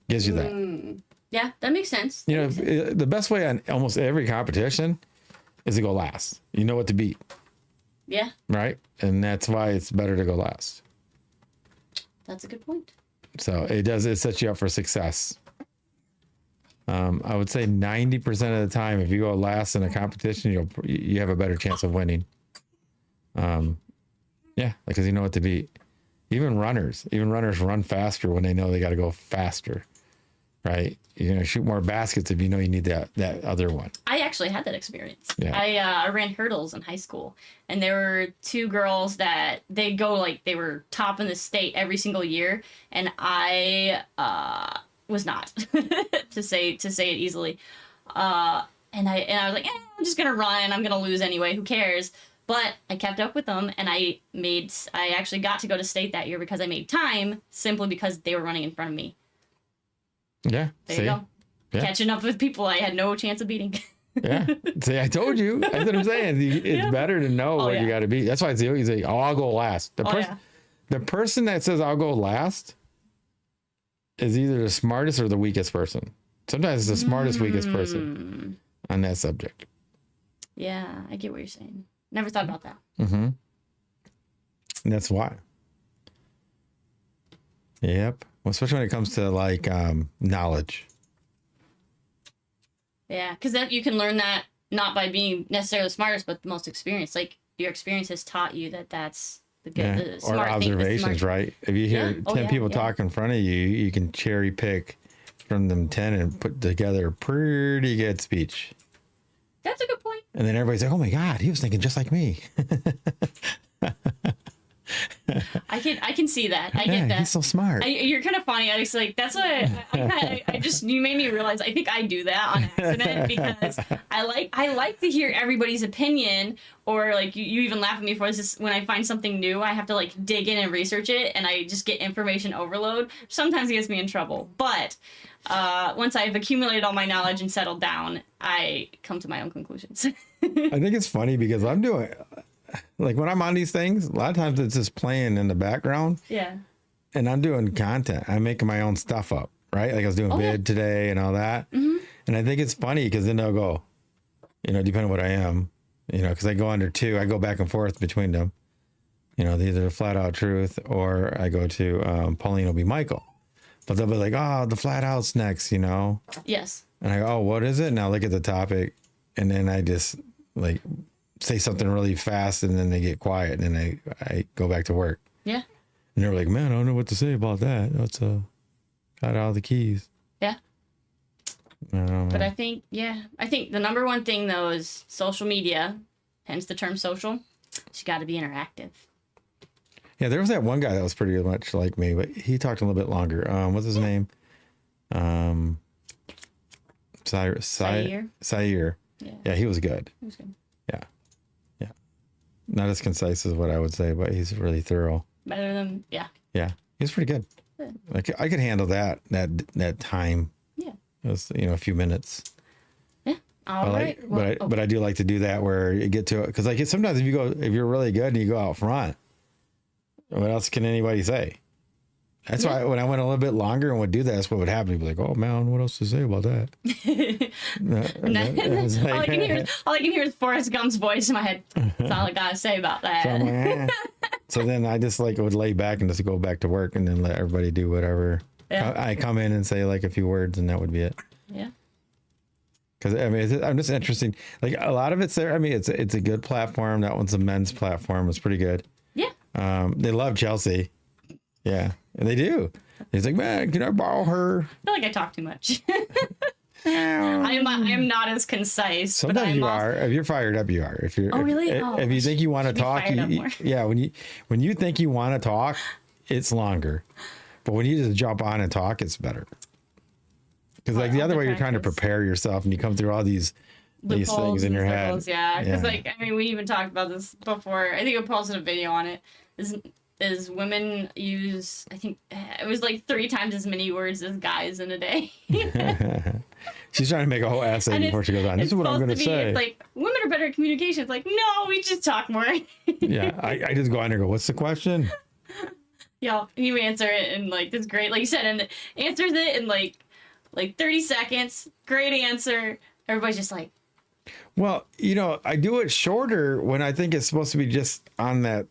gives you that. Yeah, that makes sense. You know, the best way on almost every competition is to go last. You know what to beat. Yeah, Right? And that's why it's better to go last. that's a good point. So it sets you up for success. I would say 90% of the time, if you go last in a competition, you have a better chance of winning. Yeah, because you know what to beat. Even runners run faster when they know they got to go faster, right? You're gonna shoot more baskets if you know you need that other one. I actually had that experience. Yeah. I ran hurdles in high school, and there were 2 girls that they were top in the state every single year, and I was not, to say it easily. And I was like, I'm just gonna run. I'm gonna lose anyway. Who cares? But I kept up with them, and I actually got to go to state that year because I made time simply because they were running in front of me. Yeah. There you go. Yeah. Catching up with people I had no chance of beating. Yeah. See, I told you. That's what I'm saying. It's better to know what you got to be. That's why it's always like, oh, I'll go last. The person that says I'll go last is either the smartest or the weakest person. Sometimes it's the smartest, weakest person on that subject. Yeah, I get what you're saying. Never thought about that. Mm-hmm. And that's why. Yep. Well, especially when it comes to like knowledge. Yeah, because then you can learn that not by being necessarily the smartest, but the most experienced. Like your experience has taught you that that's the good, the smart or observations, right? If you hear 10 people talk in front of you, you can cherry pick from them 10 and put together a pretty good speech. That's a good point. And then everybody's like, oh my God, he was thinking just like me. I can see that. I get that. He's so smart. You're kind of funny. I was like, that's what I just, you made me realize. I think I do that on accident because I like to hear everybody's opinion, or like you even laugh at me for this. When I find something new, I have to like dig in and research it, and I just get information overload. Sometimes it gets me in trouble, but once I've accumulated all my knowledge and settled down, I come to my own conclusions. I think it's funny because I'm doing. Like when I'm on these things, a lot of times it's just playing in the background. Yeah. And I'm doing content. I'm making my own stuff up, right? Like I was doing vid today and all that. Mm-hmm. And I think it's funny because then they'll go, depending on what I am, because I go under two, I go back and forth between them. Either Flat Out Truth or I go to Paulino B Michael. But they'll be like, oh, the Flat Out's next, Yes. And I go, oh, what is it? And I'll look at the topic. And then I just like say something really fast and then they get quiet and then I go back to work. Yeah. And they're like, man, I don't know what to say about that. That's got all the keys. Yeah. But I think the number one thing though is social media, hence the term social. It's got to be interactive. Yeah, there was that one guy that was pretty much like me, but he talked a little bit longer. What's his name? Sayer. Yeah, he was good. He was good. Yeah. Not as concise as what I would say, but he's really thorough. Better than, yeah. Yeah, he's pretty good. Like I could handle that time. Yeah. It was, a few minutes. Yeah. All right. But I do like to do that where you get to it. Because like sometimes if you're really good and you go out front, what else can anybody say? That's why when I went a little bit longer and would do that, that's what would happen. You'd be like, oh man, what else to say about that? All I can hear is Forrest Gump's voice in my head. That's all I gotta say about that. So then I just like would lay back and just go back to work and then let everybody do whatever. Yeah. I come in and say like a few words and that would be it. Yeah. Because I'm just interesting. Like a lot of it's there. I mean, it's a good platform. That one's a men's platform. It's pretty good. Yeah. They love Chelsey. Yeah, and they do. He's like, man, can I borrow her? I feel like I talk too much. I am not as concise. Sometimes you are. If you're fired up, you are. If you're, if you think you want to talk, when you think you want to talk, it's longer. But when you just jump on and talk, it's better. Because like the other way, you're trying to prepare yourself, and you come through all these things in your head. Yeah, because we even talked about this before. I think I posted a video on it. Is women use, I think it was like 3 times as many words as guys in a day. She's trying to make a whole essay before she goes on. This is what I'm going to say. It's like, women are better at communication. It's like, no, we just talk more. Yeah, I just go on there and go, what's the question? Yeah, you answer it and like, that's great. Like you said, and answers it in like 30 seconds. Great answer. Everybody's just like, well, I do it shorter when I think it's supposed to be just on that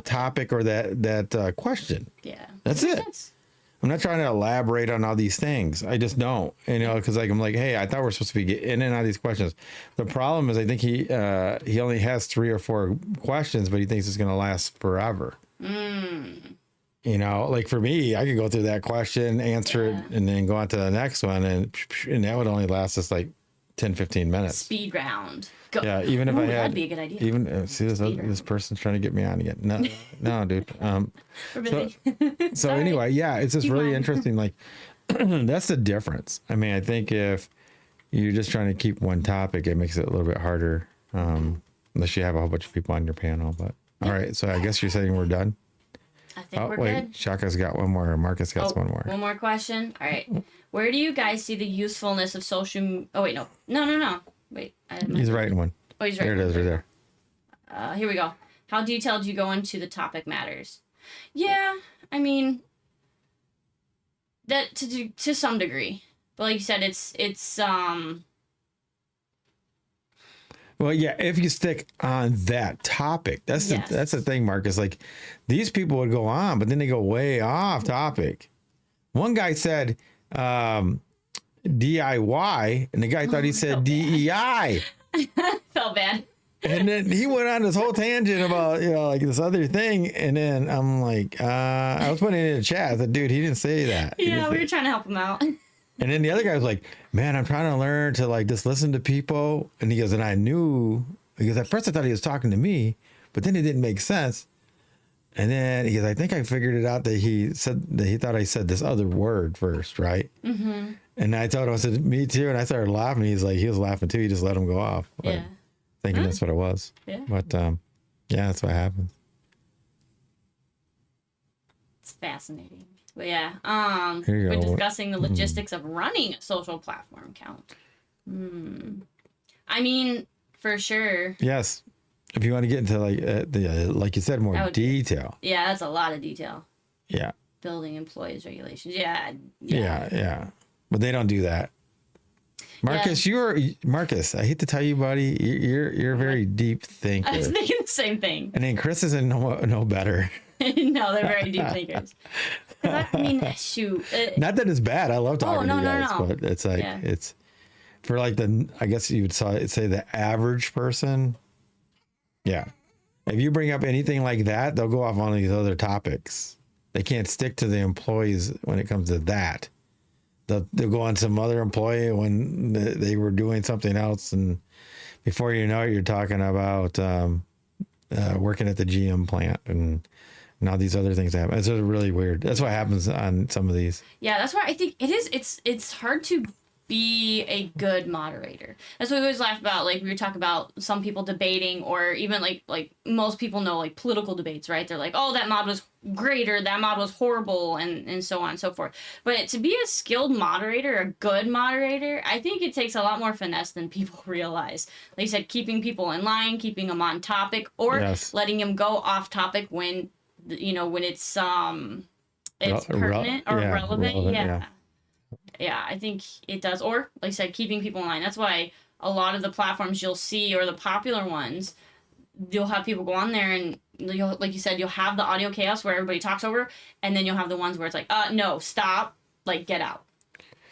topic or that question. Yeah. That's it. Sense. I'm not trying to elaborate on all these things. I just don't, because I'm like, hey, I thought we're supposed to be getting in and out of these questions. The problem is I think he only has 3 or 4 questions, but he thinks it's going to last forever. Like for me, I could go through that question, answer it, and then go on to the next one. And that would only last us like 10, 15 minutes. Speed round. Go. Yeah, even if I had, that'd be a good idea. Even see this person's trying to get me on again. No, dude. So anyway, yeah, it's just really interesting. Like that's the difference. I mean, I think if you're just trying to keep one topic, it makes it a little bit harder, unless you have a whole bunch of people on your panel. But all right, so I guess you're saying we're done. I think we're wait, good. Shaka's got one more. Marcus got one more. One more question. All right. Where do you guys see the usefulness of social? Oh wait, no. Wait, He's writing one. Oh, he's right. There it is, right there. Here we go. How detailed do you go into the topic matters? Yeah, I mean, that to some degree, but like you said, it's Well, yeah, if you stick on that topic, that's the thing, Marcus. Like, these people would go on, but then they go way off topic. One guy said DIY, and the guy thought he said DEI. Felt bad. And then he went on this whole tangent about, like this other thing. And then I'm like, I was putting it in the chat. I said, dude, he didn't say that. Yeah, we were trying to help him out. And then the other guy was like, man, I'm trying to learn to like just listen to people. And he goes, and I knew, because at first I thought he was talking to me, but then it didn't make sense. And then he goes, I think I figured it out that he thought I said this other word first, right? Mm-hmm. And I told him, I said, me too. And I started laughing. He was laughing too. He just let him go off. But, yeah. Thinking that's what it was. Yeah. But yeah, that's what happens. It's fascinating. But yeah, Here you we're go. discussing the logistics of running a social platform account. I mean, for sure. Yes. If you want to get into like you said, more detail. Yeah, that's a lot of detail. Yeah. Building employees regulations. Yeah. But they don't do that. Marcus, Marcus, I hate to tell you, buddy, you're a very deep thinker. I was thinking the same thing. And then Chris isn't no better. No, they're very deep thinkers. I mean, shoot. Not that it's bad. I love talking to you guys, no. but it's like it's for like I guess you would say the average person. Yeah. If you bring up anything like that, they'll go off on these other topics. They can't stick to the employees when it comes to that. They'll go on some other employee when they were doing something else, and before you know it, you're talking about working at the GM plant and all these other things happen. It's really weird. That's what happens on some of these. Yeah, that's why I think it is. It's hard to be a good moderator. That's what we always laugh about. Like we were talking about some people debating, or even like most people know like political debates, right? They're like, oh, that mod was great, or that mod was horrible, and so on and so forth. But to be a skilled moderator, a good moderator, I think it takes a lot more finesse than people realize. Like you said, keeping people in line, keeping them on topic, or letting them go off topic when it's pertinent or relevant. Yeah, I think it does. Or, like I said, keeping people in line. That's why a lot of the platforms you'll see, or the popular ones, you'll have people go on there and, like you said, you'll have the audio chaos where everybody talks over, and then you'll have the ones where it's like, no, stop, like, get out.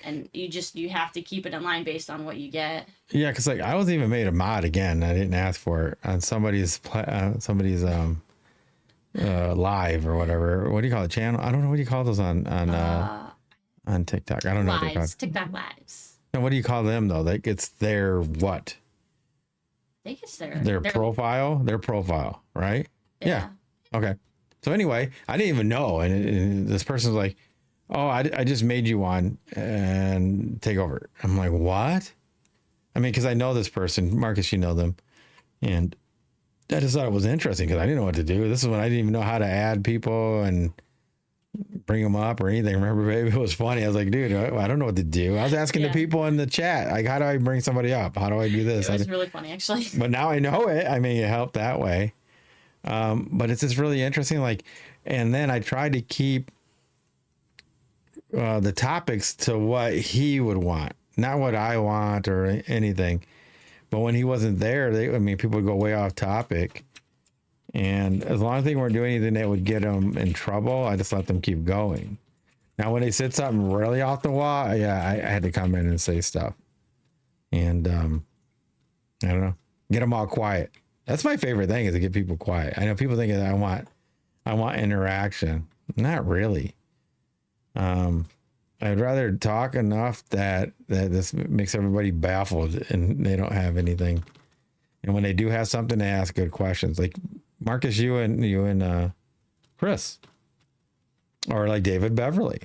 And you have to keep it in line based on what you get. Yeah, because, like, I wasn't even made a mod again. I didn't ask for it on somebody's live or whatever. What do you call it? Channel? I don't know. What do you call those on TikTok? I don't know what they call it. TikTok lives. Now, what do you call them though? Like it's their what? I think it's their profile. Their profile, right? Yeah. Okay. So anyway, I didn't even know, and this person's like, "Oh, I just made you one and take over." I'm like, "What?" I mean, because I know this person, Marcus. You know them, and I just thought it was interesting because I didn't know what to do. This is when I didn't even know how to add people and bring them up or anything. Remember, baby, it was funny. I was like, dude, I don't know what to do. I was asking the people in the chat, like, how do I bring somebody up? How do I do this? It was really funny, actually. But now I know it. I mean, it helped that way. But it's just really interesting. Like, and then I tried to keep the topics to what he would want, not what I want or anything. But when he wasn't there, people would go way off topic. And as long as they weren't doing anything that would get them in trouble, I just let them keep going. Now, when they said something really off the wall, I had to come in and say stuff. And I don't know, get them all quiet. That's my favorite thing, is to get people quiet. I know people think that I want interaction. Not really. I'd rather talk enough that this makes everybody baffled and they don't have anything. And when they do have something, they ask good questions. Like Marcus, you and Chris, or like David Beverly.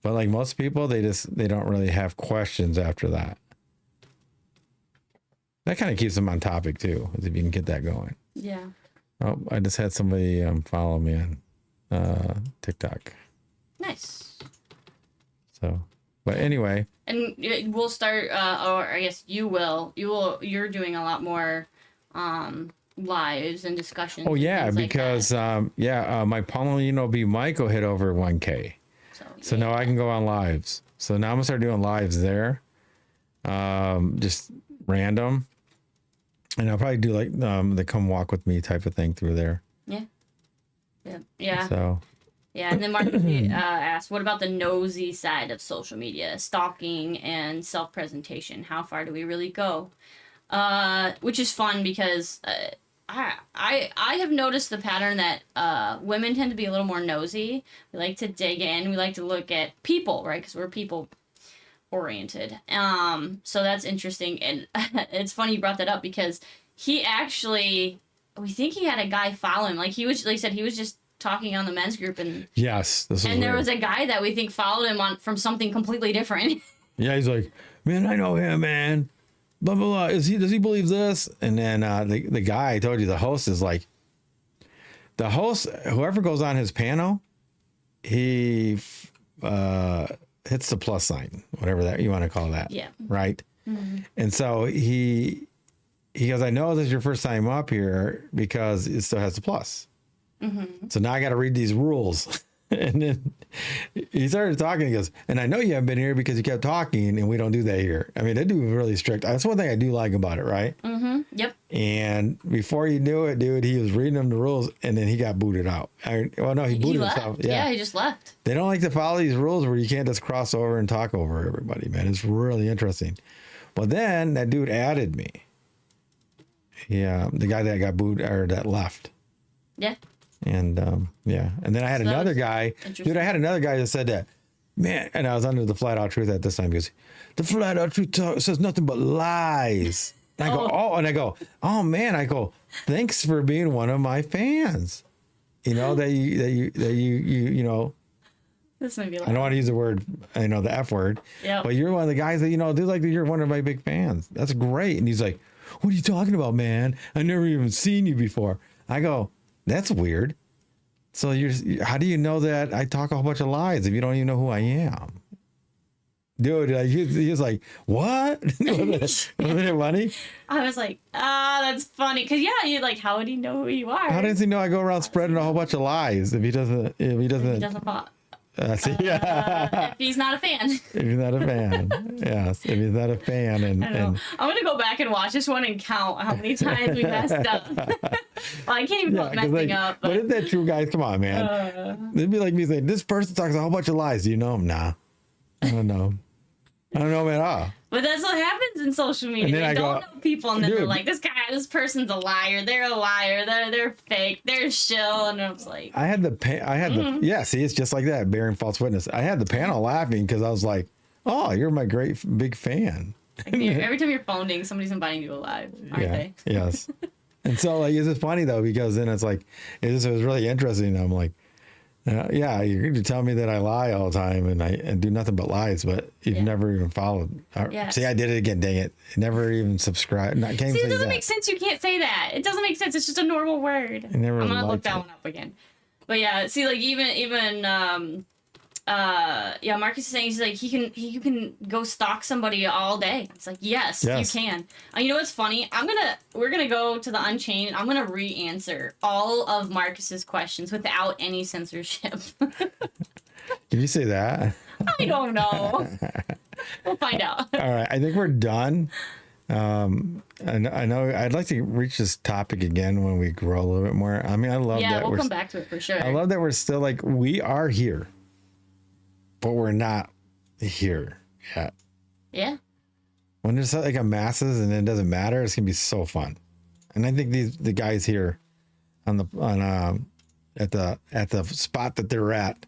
But like most people, they don't really have questions after that. That kind of keeps them on topic too, if you can get that going. Yeah. Oh, I just had somebody follow me on TikTok. Nice. So, but anyway. And we'll start, or I guess you will. You're doing a lot more lives and discussions. Oh yeah, and because like my Paulino B Michael hit over 1K. So now I can go on lives. So now I'm gonna start doing lives there. Just random. And I'll probably do like the come walk with me type of thing through there. Yeah. Yeah. Yeah. So. Yeah, and then Mark asked, what about the nosy side of social media, stalking and self-presentation? How far do we really go? Which is fun because I have noticed the pattern that women tend to be a little more nosy. We like to dig in. We like to look at people, right? Because we're people oriented. So that's interesting. And it's funny you brought that up because he actually, we think he had a guy follow him. Like he said, he was just talking on the men's group and yes, there was a guy that we think followed him on from something completely different. Yeah, he's like, man, I know him, man. Blah blah blah. Does he believe this? And then the guy I told you, the host is like, the host, whoever goes on his panel, he hits the plus sign, whatever that you want to call that. Yeah. Right. Mm-hmm. And so he goes, I know this is your first time up here because it still has the plus. Mm-hmm. So now I got to read these rules. And then he started talking. He goes, and I know you haven't been here because you kept talking and we don't do that here. I mean, they do really strict. That's one thing I do like about it, right? Mm-hmm. Yep. And before you knew it, dude, he was reading them the rules and then he got booted out. He booted himself. Yeah, he just left. They don't like to follow these rules where you can't just cross over and talk over everybody, man. It's really interesting. But then that dude added me. Yeah, the guy that got booed or that left. Yeah. And and then I had another guy, dude. I had another guy that said that, man. And I was under the flat out truth at this time because the flat out truth says nothing but lies. And I go, oh man. I go, thanks for being one of my fans. You know that you know. This may be. I don't want to use the word, the F word. Yeah. But you're one of the guys that dude, like you're one of my big fans. That's great. And he's like, what are you talking about, man? I never even seen you before. I go, that's weird. So how do you know that I talk a whole bunch of lies if you don't even know who I am? Dude, he was like, what? Wasn't it funny? I was like, that's funny. Because, you like, how would he know who you are? How does he know I go around spreading a whole bunch of lies if he doesn't follow. If he's not a fan. If he's not a fan. Yes. If he's not a fan. And I'm going to go back and watch this one and count how many times we messed up. Well, I can't even call it messing up. But isn't that true, guys? Come on, man. It'd be like me saying, this person talks a whole bunch of lies. Do you know him? Nah. I don't know. I don't know him at all. But that's what happens in social media. They don't know people, and then they're like, this person's a liar. They're a liar. They're fake. They're shill. And I was like, see, it's just like that, bearing false witness. I had the panel laughing because I was like, oh, you're my great big fan. Like every time you're phoning, somebody's inviting you live, aren't they? Yes. And so it's just funny though, because then it's like, it was really interesting. I'm like, you're going to tell me that I lie all the time and do nothing but lies, but you've never even followed. See, I did it again. Dang it! Never even subscribed. It doesn't make sense. You can't say that. It doesn't make sense. It's just a normal word. I'm gonna look that one up again. But yeah, see, like even Marcus is saying he's like he can go stalk somebody all day. It's like yes. You can. You know what's funny? We're gonna go to the Unchained. I'm gonna re-answer all of Marcus's questions without any censorship. Can you say that? I don't know. We'll find out. All right, I think we're done. I know I'd like to reach this topic again when we grow a little bit more. I mean, I love that. Yeah, we'll come back to it for sure. I love that we're still like we are here. But we're not here yet. Yeah. When there's like a masses and it doesn't matter, it's gonna be so fun. And I think the guys here at the spot that they're at,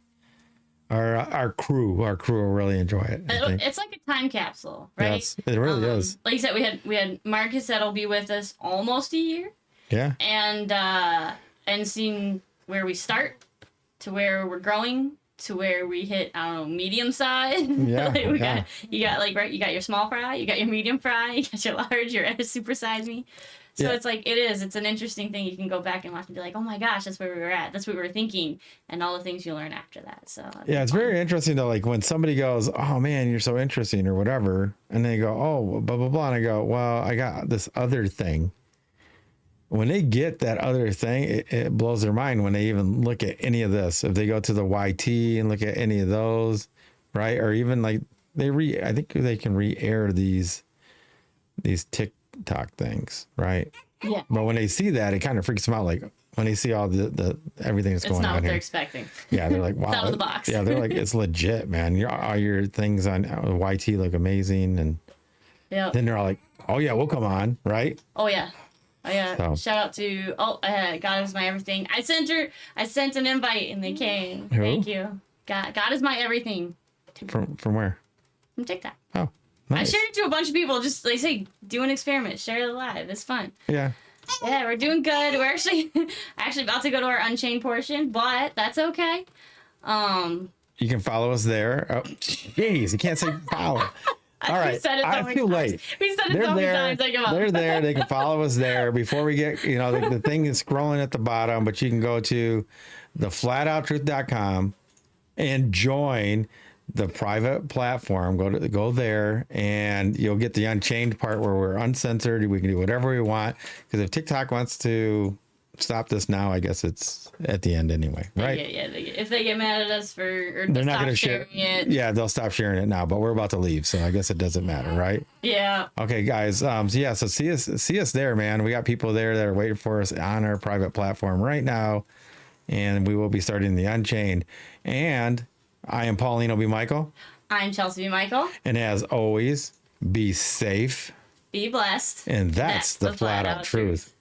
our crew will really enjoy it. It's like a time capsule, right? Yes, it really is. Like you said, we had Marcus that'll be with us almost a year. Yeah. And seeing where we start to where we're growing to where we hit, I don't know, medium size. Yeah, Like yeah. you got like, right, you got your small fry, you got your medium fry, you got your large, your super size me. So Yeah. it's like, it's an interesting thing. You can go back and watch and be like, oh my gosh, that's where we were at. That's what we were thinking. And all the things you learn after that. So Yeah, it's very interesting though. Like when somebody goes, "Oh man, you're so interesting," or whatever, and they go, "Oh, blah blah blah," and I go, "Well, I got this other thing." When they get that other thing, it blows their mind when they even look at any of this. If they go to the YT and look at any of those, right, or even like I think they can re-air these TikTok things, right? Yeah. But when they see that, it kind of freaks them out. Like when they see all the everything that's It's going not on what they're here. expecting. Yeah, they're like, wow. It's out of the box. Yeah, they're like, it's legit, man. All your things on YT look amazing. And Yeah. then they're all like, oh, yeah, we'll come on, right? Oh yeah. Oh yeah. So- Shout out to God is my everything. I sent an invite and they came. Who? Thank you. God is my everything. From where? From TikTok. Oh, I nice. shared it to a bunch of people. Just like say, do an experiment. Share it live. It's fun. Yeah. Yeah, we're doing good. We're actually about to go to our Unchained portion, but that's okay. You can follow us there. Oh, jeez, you can't say follow. All We right. said it so I many feel times. late. We said it They're so many there. times. I give up. They're there. They can follow us there before we get, the thing is scrolling at the bottom, but you can go to theflatouttruth.com and join the private platform. Go there and you'll get the Unchained part where we're uncensored. We can do whatever we want. Because if TikTok wants to stop this now, I guess it's at the end anyway, right? Yeah. If they get mad at us or They're not stop going to share sharing it. Yeah, they'll stop sharing it now, but we're about to leave, so I guess it doesn't matter, right? Yeah. Okay, guys. So see us there, man. We got people there that are waiting for us on our private platform right now, and we will be starting the Unchained. And I am Paulino B Michael, I'm Chelsey B Michael. and as always, be safe, Be blessed. and that's the flat out truth.